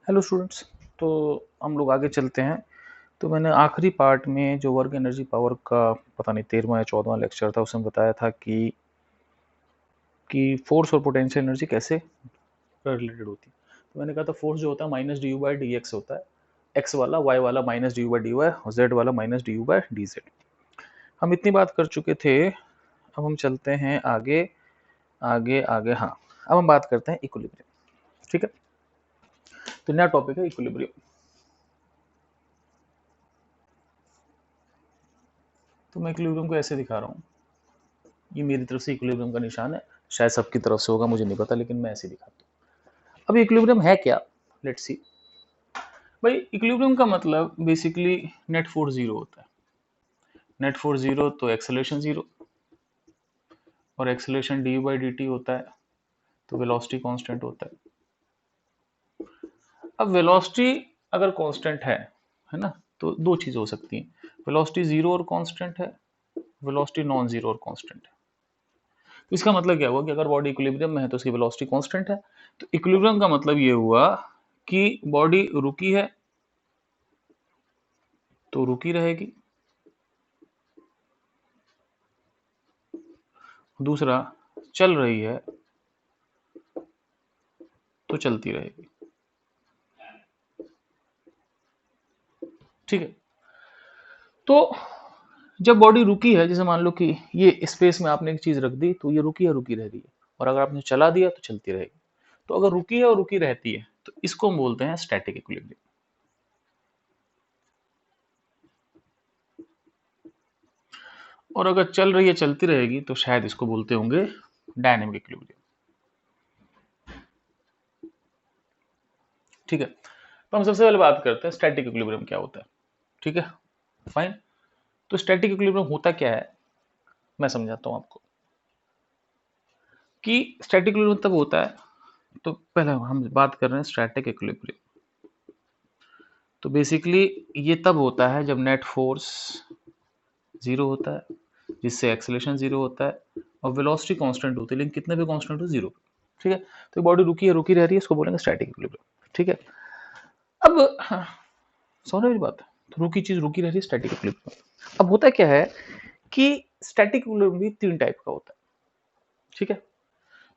Hello students. तो हम लोग आगे चलते हैं। तो मैंने आखिरी पार्ट में जो वर्क एनर्जी पावर का पता नहीं 13वां या 14वां लेक्चर था, उसमें बताया था कि फोर्स और पोटेंशियल एनर्जी कैसे रिलेटेड होती है। तो मैंने कहा था फोर्स जो होता है minus d u by D x होता है, एक्स वाला, वाई वाला minus d u by d y और जेड वाला minus d u by d z. हम इतनी बात कर चुके थे। अब हम चलते हैं आगे आगे आगे। हाँ, अब हम बात करते हैं इक्विलिब्रियम। ठीक है, तो नया टॉपिक है इक्विलिब्रियम। तो मैं इक्विलिब्रियम को ऐसे दिखा रहा हूँ, ये मेरी तरफ से इक्विलिब्रियम का निशान है, शायद सबकी तरफ से होगा, मुझे नहीं पता, लेकिन मैं ऐसे दिखाता हूँ। अब इक्विलिब्रियम है क्या, लेट्स सी। भाई इक्विलिब्रियम का मतलब बेसिकली नेट फोर्स जीरो होता है। नेट फोर्स जीरो तो एक्सेलरेशन जीरो, और acceleration D by D T होता है, तो वेलोसिटी कांस्टेंट होता है। अब वेलोसिटी अगर कांस्टेंट है ना, तो दो चीज हो सकती है, वेलोसिटी जीरो और कांस्टेंट है, वेलोसिटी नॉन जीरो और कांस्टेंट है। तो इसका मतलब क्या हुआ कि अगर बॉडी इक्विलिब्रियम में है तो उसकी वेलोसिटी कांस्टेंट है। तो इक्विलिब्रियम का मतलब ये हुआ कि बॉडी रुकी है तो रुकी रहेगी, दूसरा चल रही है तो चलती रहेगी। ठीक है, तो जब बॉडी रुकी है, जैसे मान लो कि ये स्पेस में आपने एक चीज रख दी, तो ये रुकी है, रुकी रह रही है, और अगर आपने चला दिया तो चलती रहेगी। तो अगर रुकी है और रुकी रहती है तो इसको हम बोलते हैं स्टैटिक इक्विलिब्रियम। और अगर चल रही है, चलती रहेगी, तो शायद इसको बोलते होंगे डायनेमिक इक्विलिब्रियम। ठीक है, तो हम सबसे पहले बात करते हैं स्टैटिक इक्विलिब्रियम क्या होता है। ठीक है, फाइन। तो स्टैटिक इक्विलिब्रियम होता क्या है, मैं समझाता हूं आपको कि स्टैटिक इक्विलिब्रियम तब होता है। तो पहले हम बात कर रहे हैं स्टैटिक इक्विलिब्रियम। तो बेसिकली ये तब होता है जब नेट फोर्स जीरो होता है, जिससे एक्सेलरेशन जीरो होता है, और वेलोसिटी कांस्टेंट होती है, लेकिन कितने भी कांस्टेंट हो, जीरो। ठीक है, तो बॉडी रुकी है, रुकी रह रही है, इसको बोलेंगे स्टैटिक इक्विलिब्रियम। ठीक है, अब समझ मेरी बात। तो रुकी चीज रुकी रह रही है, स्टैटिक इक्विलिब्रियम। अब होता क्या है कि स्टैटिक इक्विलिब्रियम भी तीन टाइप का होता है। ठीक है,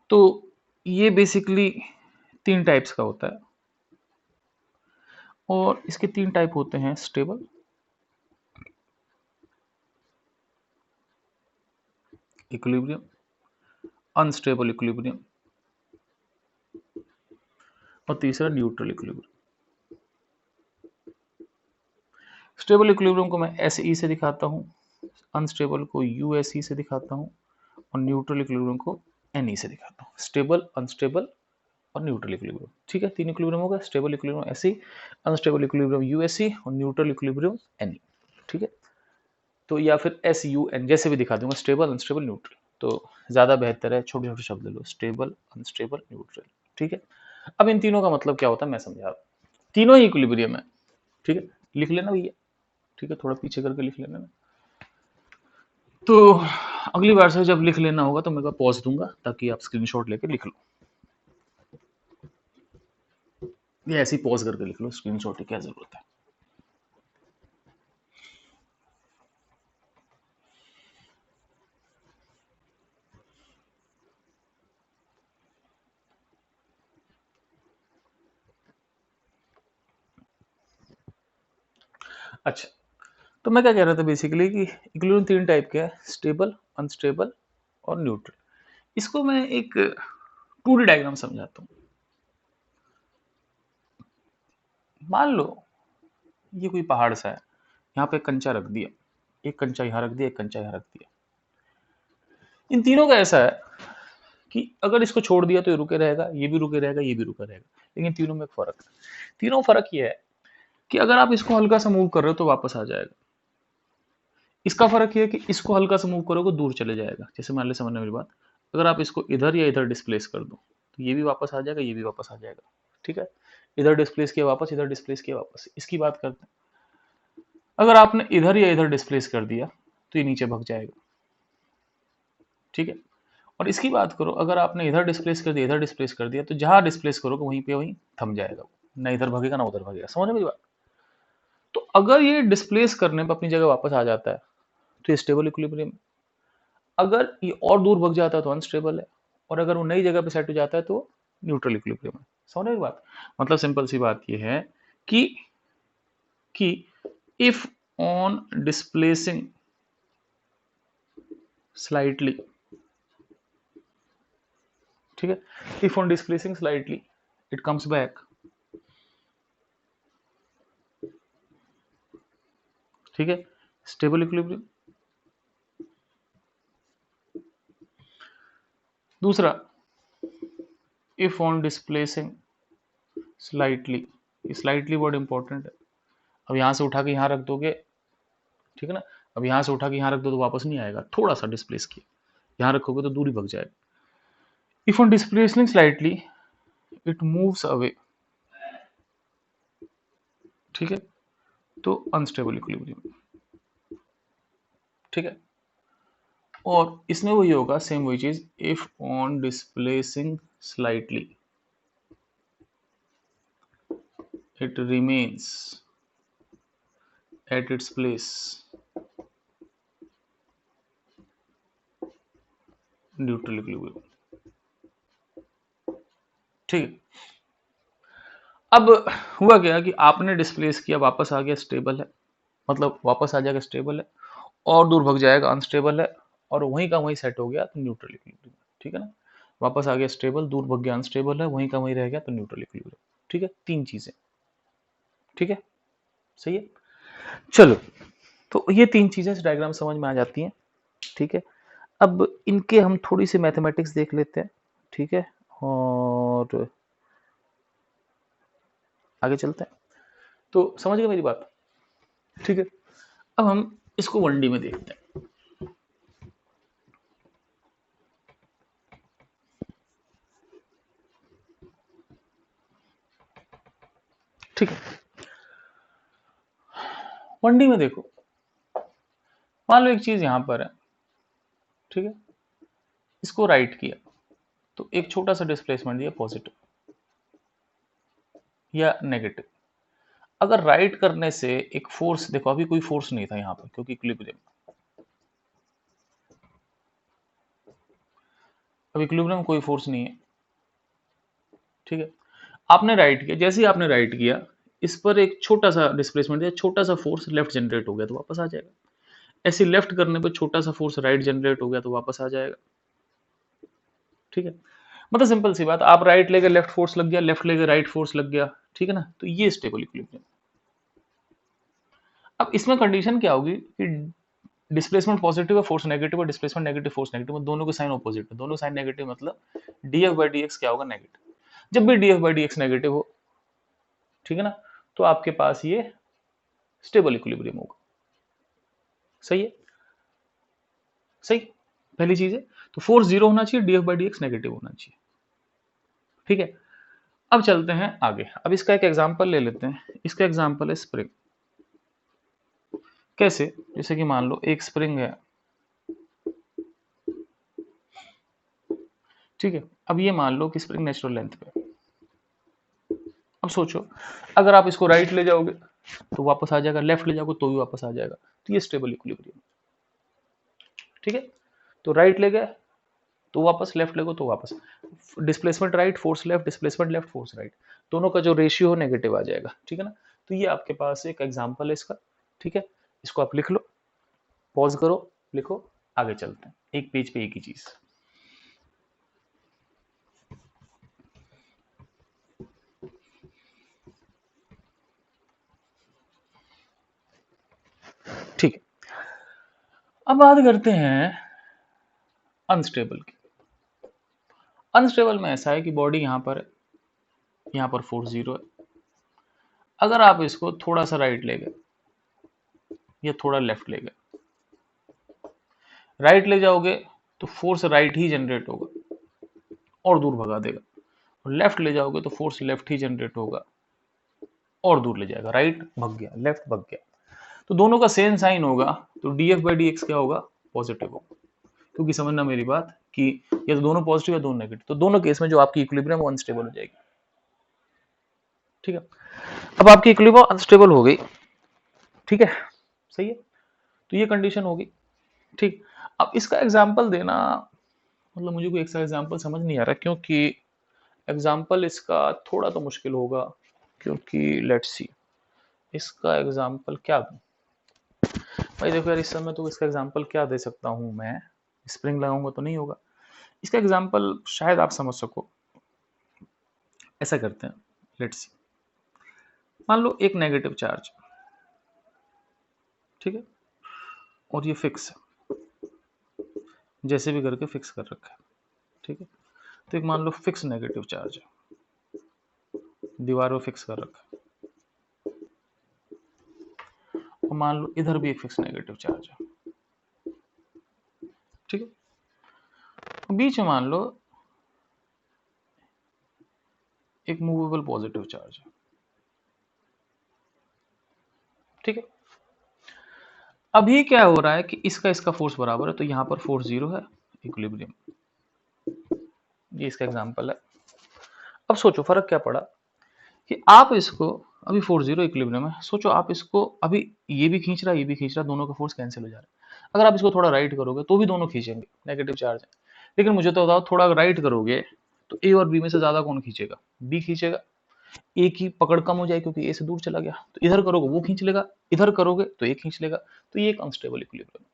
तो ये बेसिकली तीन टाइप्स का होता है, और इसके तीन टाइप होते हैं, स्टेबल, इक्विलिब्रियम, अनस्टेबल इक्विलिब्रियम, और तीसरा न्यूट्रल इक्विलिब्रियम। स्टेबल इक्विलिब्रियम को मैं एस ई से दिखाता हूँ, अनस्टेबल को यू एस ई से दिखाता हूँ, और न्यूट्रल इक्विलिब्रियम को एन ई से दिखाता हूँ। स्टेबल, अनस्टेबल और न्यूट्रल इक्विलिब्रियम। ठीक है, तीन इक्विलिब्रियम हो गया, stable equilibrium S E, unstable equilibrium U S E, और न्यूट्रल इक्विलिब्रियम एन ई। ठीक है, तो या फिर एस यू एन जैसे भी दिखा दूंगा, स्टेबल, अनस्टेबल, न्यूट्रल। तो ज़्यादा बेहतर है छोटे छोटे शब्द ले लो, स्टेबल, अनस्टेबल, न्यूट्रल। ठीक है, अब इन तीनों का मतलब क्या होता है मैं समझा रहा हूँ। तीनों ही इक्विलिब्रियम है। ठीक है, लिख लेना भैया। ठीक है, थोड़ा पीछे करके लिख लेना। तो अगली बार से जब लिख लेना होगा तो मैं पॉज दूंगा, ताकि आप स्क्रीनशॉट लेके लिख लो। ये ऐसे ही पॉज करके लिख लो, स्क्रीनशॉट की क्या जरूरत है। अच्छा, तो मैं क्या कह रहा था बेसिकली कि इक्विलिब्रियम तीन टाइप के है, स्टेबल, अनस्टेबल और न्यूट्रल। इसको मैं एक 2D डायग्राम समझाता हूँ। मान लो ये कोई पहाड़ सा है, यहाँ पे कंचा रख दिया, एक कंचा यहाँ रख दिया, एक कंचा यहाँ रख दिया। इन तीनों का ऐसा है कि अगर इसको छोड़ दिया तो ये रुके रहेगा, ये भी रुके रहेगा, ये भी रुका रहेगा, लेकिन तीनों में एक फर्क है। तीनों फर्क ये है कि अगर आप इसको हल्का सा मूव कर रहे हो तो वापस आ जाएगा। इसका फर्क ये है कि इसको हल्का सा मूव करोगे दूर चले जाएगा। जैसे मान ले, समझना मेरी बात, अगर आप इसको इधर या इधर डिस्प्लेस कर दो तो ये भी वापस आ जाएगा, ये भी वापस आ जाएगा। ठीक है, इधर डिस्प्लेस किया वापस, इधर डिस्प्लेस किया वापस। इसकी बात करते हैं, अगर आपने इधर या इधर डिस्प्लेस कर दिया तो ये नीचे भग जाएगा। ठीक है, और इसकी बात करो, अगर आपने इधर डिस्प्लेस कर दिया, इधर डिस्प्लेस कर दिया, तो जहां डिस्प्लेस करोगे वहीं पे वहीं थम जाएगा। ना इधर भागेगा ना उधर भागेगा। समझ में मेरी बात? तो अगर ये डिस्प्लेस करने पर अपनी जगह वापस आ जाता है तो ये स्टेबल इक्विलिब्रियम। अगर ये और दूर भाग जाता है तो अनस्टेबल है, और अगर वो नई जगह पे सेट हो जाता है तो न्यूट्रल इक्विलिब्रियम है। समझ में मेरी बात? मतलब सिंपल सी बात ये है कि कि इफ ऑन डिस्प्लेसिंग स्लाइटली, ठीक है, if on displacing slightly it comes back, ठीक है, स्टेबल इक्विलिब्रियम। दूसरा, if on displacing slightly, slightly word important है। अब यहां से उठा के यहां रख दोगे, ठीक है ना, अब यहां से उठा के यहां रख दो तो वापस नहीं आएगा, थोड़ा सा डिस्प्लेस किया, यहां रखोगे तो दूरी भग जाएगा। If on displacing slightly it moves away, ठीक है, तो अनस्टेबल इक्विलिब्रियम, ठीक है। और इसमें वही होगा, सेम वही चीज, if on displacing slightly it remains at its place, neutral equilibrium, ठीक है। अब हुआ क्या कि आपने डिस्प्लेस किया, वापस आ गया, स्टेबल है, मतलब वापस आ जाएगा स्टेबल है, और दूर भग जाएगा अनस्टेबल है, और वहीं का वहीं सेट हो गया तो न्यूट्रल इक्विलिब्रियम, ठीक है ना। वापस आ गया स्टेबल, दूर भग गया अनस्टेबल है, वहीं का वहीं रह गया तो न्यूट्रल इक्विलिब्रियम, ठीक है। तीन चीजें, ठीक है, सही है। चलो, तो ये तीन चीजें इस डायग्राम समझ में आ जाती हैं, ठीक है। अब इनके हम थोड़ी सी मैथमेटिक्स देख लेते हैं, ठीक है, और आगे चलते हैं। तो समझ गए मेरी बात, ठीक है। अब हम इसको 1D में देखते हैं, ठीक है। 1D में देखो, मान लो एक चीज यहां पर है, ठीक है, इसको राइट किया तो एक छोटा सा डिस्प्लेसमेंट दिया, पॉजिटिव या नेगेटिव। अगर राइट करने से एक फोर्स, देखो अभी कोई फोर्स नहीं था यहां पर क्योंकि इक्विलिब्रियम, अब इक्विलिब्रियम में कोई फोर्स नहीं है, ठीक है। आपने राइट किया, जैसे ही आपने राइट किया इस पर एक छोटा सा डिस्प्लेसमेंट दिया, छोटा सा फोर्स लेफ्ट जनरेट हो गया तो वापस आ जाएगा। ऐसे लेफ्ट करने पर छोटा सा फोर्स राइट जनरेट हो गया तो वापस आ जाएगा, ठीक है। मतलब सिंपल सी बात, आप राइट ले गए लेफ्ट फोर्स लग गया, लेफ्ट ले गए राइट फोर्स लग गया, ठीक है ना, तो ये स्टेबल इक्विलिब्रियम। अब इसमें कंडीशन क्या होगी कि डिस्प्लेसमेंट पॉजिटिव है, फोर्स नेगेटिव है, डिस्प्लेसमेंट नेगेटिव, फोर्स नेगेटिव, दोनों के साइन ऑपोजिट है, दोनों साइन नेगेटिव, मतलब डीएफ बाई डी एक्स क्या होगा, नेगेटिव। जब भी DF by D X negative हो, ठीक है ना, तो आपके पास ये स्टेबल इक्विलिब्रियम होगा, सही है, सही। पहली चीज है, तो फोर्स जीरो होना चाहिए, DF by D X negative होना चाहिए, ठीक है। अब चलते हैं आगे, अब इसका एक एग्जाम्पल ले लेते हैं। इसका एग्जाम्पल है स्प्रिंग। कैसे? जैसे कि मान लो एक स्प्रिंग है, ठीक है। अब ये मान लो कि स्प्रिंग नेचुरल लेंथ पे, अब सोचो अगर आप इसको राइट ले जाओगे तो वापस आ जाएगा, लेफ्ट ले जाओगे तो भी वापस आ जाएगा, तो ये स्टेबल इक्विलिब्रियम, ठीक है। तो राइट ले गए तो वापस, लेफ्ट ले गए तो वापस, displacement right, force left, displacement left, force right, दोनों का जो रेशियो हो नेगेटिव आ जाएगा, ठीक है ना। तो ये आपके पास एक एग्जाम्पल है इसका, ठीक है। इसको आप लिख लो, पॉज करो, लिखो, आगे चलते हैं, एक पेज पे एक ही चीज, ठीक है। अब बात करते हैं अनस्टेबल की। अनस्टेबल में ऐसा है कि बॉडी यहां पर है, यहां पर फोर्स जीरो है। अगर आप इसको थोड़ा सा राइट ले गए या थोड़ा लेफ्ट ले गए, राइट ले जाओगे तो फोर्स राइट ही जनरेट होगा और दूर भगा देगा, और लेफ्ट ले जाओगे तो फोर्स लेफ्ट ही जनरेट होगा और दूर ले जाएगा, राइट भग गया, लेफ्ट भग गया, तो दोनों का सेम साइन होगा, तो डीएफ बाई डी एक्स क्या होगा, पॉजिटिव होगा। क्योंकि समझना मेरी बात कि ये तो दोनों पॉजिटिव है दोनों नेगेटिव, तो दोनों केस में जो आपकी इक्विलिब्रियम वो अनस्टेबल हो जाएगी, ठीक है। अब आपकी इक्विलिब्रियम अनस्टेबल हो गई, ठीक है, सही है, तो ये कंडीशन होगी, ठीक। अब इसका एग्जाम्पल देना, मतलब मुझे कोई ऐसा एग्जाम्पल समझ नहीं आ रहा, क्योंकि एग्जाम्पल इसका थोड़ा तो मुश्किल होगा, क्योंकि लेट्स सी इसका एग्जाम्पल क्या दूं भाई। देखो यार, इस समय तो इसका एग्जाम्पल क्या दे सकता हूं मैं, स्प्रिंग लगाऊंगा तो नहीं होगा। इसका एग्जाम्पल शायद आप समझ सको, ऐसा करते हैं, लेट्स सी, मान लो एक नेगेटिव चार्ज, ठीक है, और ये फिक्स है, जैसे भी करके फिक्स कर रखा है, ठीक है। तो एक मान लो फिक्स नेगेटिव चार्ज है, दीवार पर फिक्स कर रखा है, और मान लो इधर भी एक फिक्स नेगेटिव चार्ज है, ठीक है। बीच में मान लो एक मूवेबल पॉजिटिव चार्ज है, ठीक है। अभी क्या हो रहा है कि इसका इसका फोर्स बराबर है, तो यहां पर फोर्स जीरो है, इक्विलिब्रियम, ये इसका एग्जांपल है। अब सोचो फर्क क्या पड़ा कि आप इसको, अभी फोर्स जीरो इक्विलिब्रियम है, सोचो आप इसको अभी, ये भी खींच रहा है, ये भी खींच रहा है, दोनों का फोर्स कैंसिल हो जा रहा है। अगर आप इसको थोड़ा राइट करोगे तो भी दोनों खींचेंगे, नेगेटिव चार्ज है। लेकिन मुझे तो बताओ, थोड़ा राइट करोगे तो ए और बी में से ज्यादा कौन खींचेगा, बी खींचेगा। ए की पकड़ कम हो जाएगी क्योंकि ए से दूर चला गया, तो इधर करोगे वो खींच लेगा, इधर करोगे तो ए खींच लेगा, तो ये एक अनस्टेबल इक्विलिब्रियम,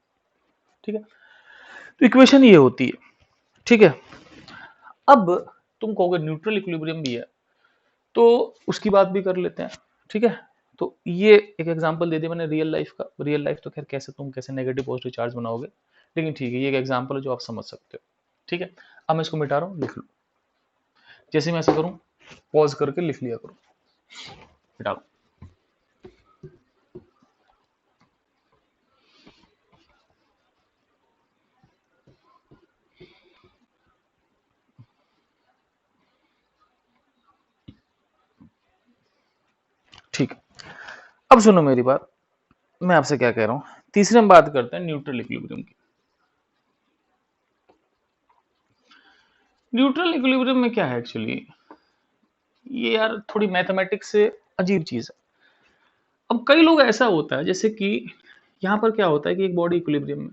ठीक है। तो इक्वेशन ये होती है, ठीक है। अब तुम कहोगे न्यूट्रल इक्विलिब्रियम भी है, तो उसकी बात भी कर लेते हैं, ठीक है। तो ये एक एग्जांपल दे दिया मैंने रियल लाइफ का। रियल लाइफ तो खैर कैसे तुम कैसे नेगेटिव पॉजिटिव चार्ज बनाओगे, लेकिन ठीक है, ये एक एग्जांपल है जो आप समझ सकते हो, ठीक है। अब मैं इसको मिटा रहा हूँ, लिख लो, जैसे मैं ऐसा करूँ, पॉज करके लिख लिया करूँ, मिटा लो। ठीक है, अब सुनो मेरी बात, मैं आपसे क्या कह रहा हूँ। तीसरे हम बात करते हैं न्यूट्रल इक्विलिब्रियम की। न्यूट्रल इक्विलिब्रियम में क्या है एक्चुअली, ये यार थोड़ी मैथमेटिक्स से अजीब चीज है। अब कई लोग ऐसा होता है, जैसे कि यहां पर क्या होता है कि एक बॉडी इक्विलिब्रियम में,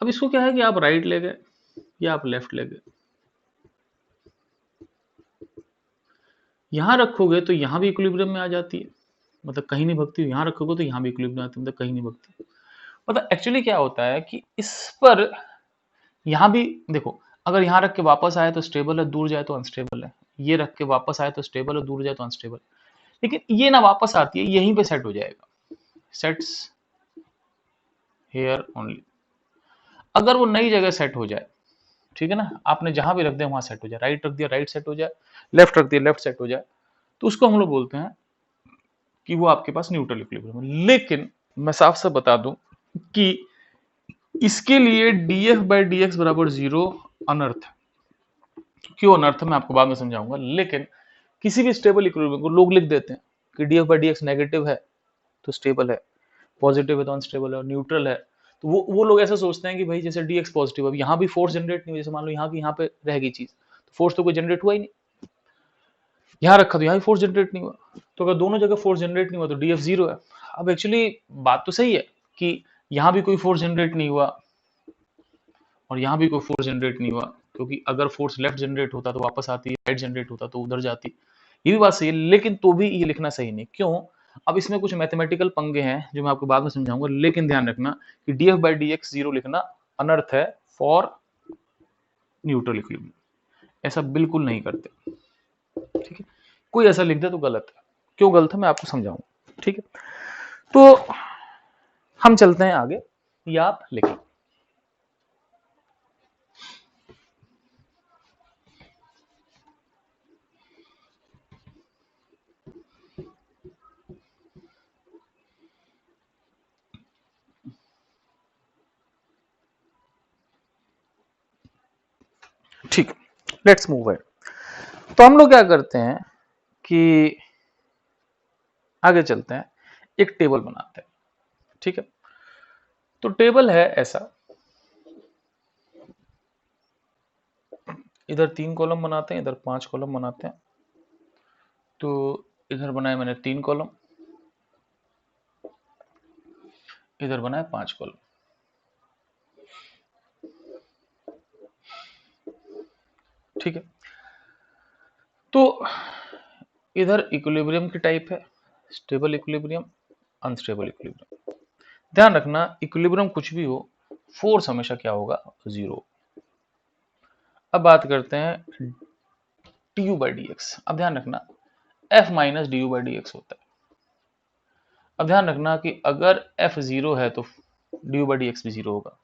अब इसको क्या है कि आप राइट ले गए या आप लेफ्ट ले गए, यहां रखोगे तो यहां भी इक्विलिब्रियम में आ जाती है, मतलब कहीं नहीं भगती, यहां रखोगे तो यहां भी इक्विलिब्रियम आती है, मतलब कहीं नहीं भगती। मतलब एक्चुअली क्या होता है कि इस पर यहां भी देखो, अगर यहां रख के वापस आए तो स्टेबल है, दूर जाए तो अनस्टेबल है, ये रख के वापस आए तो स्टेबल है, दूर जाए तो अनस्टेबल। लेकिन ये ना वापस आती है, यहीं पे सेट हो जाएगा, सेट्स हेयर ओनली। अगर वो नई जगह सेट हो जाए, ठीक है ना, आपने जहां भी रख दिया वहां सेट हो जाए, राइट रख दिया राइट सेट हो जाए, लेफ्ट रख दिया लेफ्ट सेट हो जाए, तो उसको हम लोग बोलते हैं कि वो आपके पास न्यूट्रल इक्विलिब्रियम है। लेकिन मैं साफ साफ बता दूं कि इसके लिए df बाई डी एक्स बराबर जीरो अनर्थ है। क्यों अनर्थ है मैं आपको बाद में समझाऊंगा। लेकिन किसी भी स्टेबल इक्विलिब्रियम को लोग लिख देते हैं कि df by D X negative है तो स्टेबल है, पॉजिटिव है तो अनस्टेबल है, और न्यूट्रल है तो वो लोग ऐसा सोचते हैं कि भाई जैसे dx पॉजिटिव, अब यहाँ भी फोर्स जनरेट नहीं हुई, जैसे मान लो यहाँ की यहाँ पे रह गई चीज, तो फोर्स तो कोई जनरेट हुआ ही नहीं, यहाँ रखा तो यहाँ भी फोर्स जनरेट नहीं हुआ, तो अगर दोनों जगह फोर्स जनरेट नहीं हुआ तो df जीरो है। अब एक्चुअली बात तो सही है कि यहाँ भी कोई फोर्स जनरेट नहीं हुआ और यहाँ भी कोई फोर्स जनरेट नहीं हुआ, क्योंकि अगर फोर्स लेफ्ट जनरेट होता तो वापस आती, राइट जनरेट होता तो उधर जाती, ये भी बात सही है। लेकिन तो भी ये लिखना सही नहीं, क्यों, अब इसमें कुछ मैथमेटिकल पंगे हैं जो मैं आपको बाद में समझाऊंगा। लेकिन ध्यान रखना कि df by D x zero लिखना अनर्थ है फॉर न्यूट्रल इक्विलिब्रियम, ऐसा बिल्कुल नहीं करते, ठीक है। कोई ऐसा लिख दे तो गलत है, क्यों गलत है मैं आपको समझाऊंगा, ठीक है। तो हम चलते हैं आगे, या आप लिखें। ठीक, लेट्स मूव है। तो हम लोग क्या करते हैं कि आगे चलते हैं, एक टेबल बनाते हैं, ठीक है। तो टेबल है ऐसा, इधर 3 कॉलम बनाते हैं, इधर 5 कॉलम बनाते हैं, तो इधर बनाए मैंने 3 कॉलम, इधर बनाए 5 कॉलम। ठीक है, तो इधर इक्विलिब्रियम की टाइप है, स्टेबल इक्विलिब्रियम, अनस्टेबल इक्विलिब्रियम। ध्यान रखना इक्विलिब्रियम कुछ भी हो, फोर्स हमेशा क्या होगा, जीरो। अब बात करते हैं du बाई डी एक्स। अब ध्यान रखना f minus d u by D x होता है। अब ध्यान रखना कि अगर f जीरो है तो D u by D x भी जीरो होगा,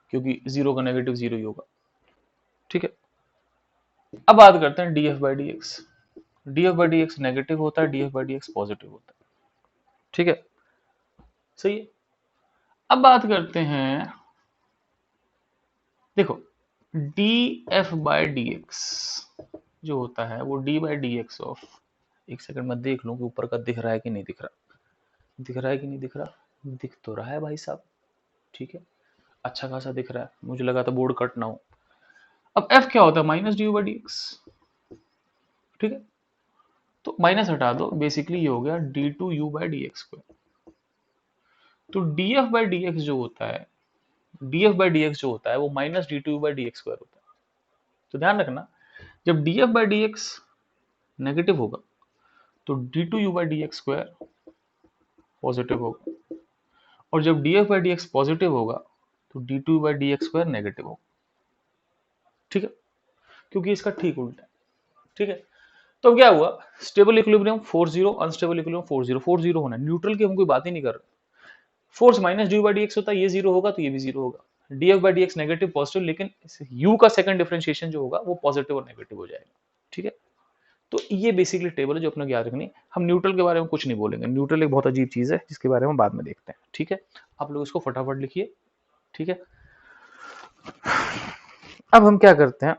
क्योंकि जीरो का नेगेटिव जीरो ही होगा। ठीक है, अब बात करते हैं D F by D x. D F by D X negative होता है, D F by D X positive होता है। ठीक है, सही है। अब बात करते हैं, देखो D F by D X जो होता है वो D by D x of, एक सेकंड में देख लूं कि ऊपर का दिख रहा है कि नहीं दिख रहा, दिख रहा है कि नहीं दिख रहा, दिख तो रहा है भाई साहब। ठीक है, अच्छा खासा दिख रहा है, मुझे लगा था बोर्ड कट ना हो। अब एफ क्या होता है, minus d u by D x. ठीक है, तो माइनस हटा दो, बेसिकली ये हो गया D two U by D X square. तो D F by D X जो होता है, D F by D X जो होता है वो minus D two U by D X square होता है। तो ध्यान रखना जब D F by D X negative होगा तो D two U by D X square positive होगा, और जब D F by D X positive होगा तो D two by D X square negative होगा। ठीक है, क्योंकि इसका ठीक उल्टा है। ठीक है, तो क्या हुआ, स्टेबल इक्विलिब्रियम 40, अनस्टेबल इक्विलिब्रियम 40, 40 होना है, न्यूट्रल की हम कोई बात ही नहीं कर रहे। Force minus d u by D x होता है, ये जीरो होगा तो ये भी जीरो होगा, D F by D X negative positive, लेकिन यू का सेकंड डिफरेंशिएशन जो होगा वो पॉजिटिव और नेगेटिव हो जाएगा। ठीक है, तो ये बेसिकली टेबल है जो अपने को याद रखनी है। हम न्यूट्रल के बारे में कुछ नहीं बोलेंगे, न्यूट्रल एक बहुत अजीब चीज है जिसके बारे में बाद में देखते हैं। ठीक है, आप लोग इसको फटाफट लिखिए। ठीक है, अब हम क्या करते हैं,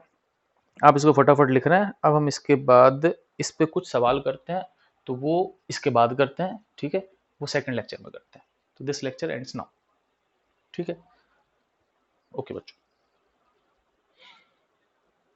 आप इसको फटाफट लिख रहे हैं, अब हम इसके बाद इस पे कुछ सवाल करते हैं, तो वो इसके बाद करते हैं। ठीक है, वो सेकंड लेक्चर में करते हैं। तो दिस लेक्चर एंड्स नाउ। ठीक है, ओके बच्चों।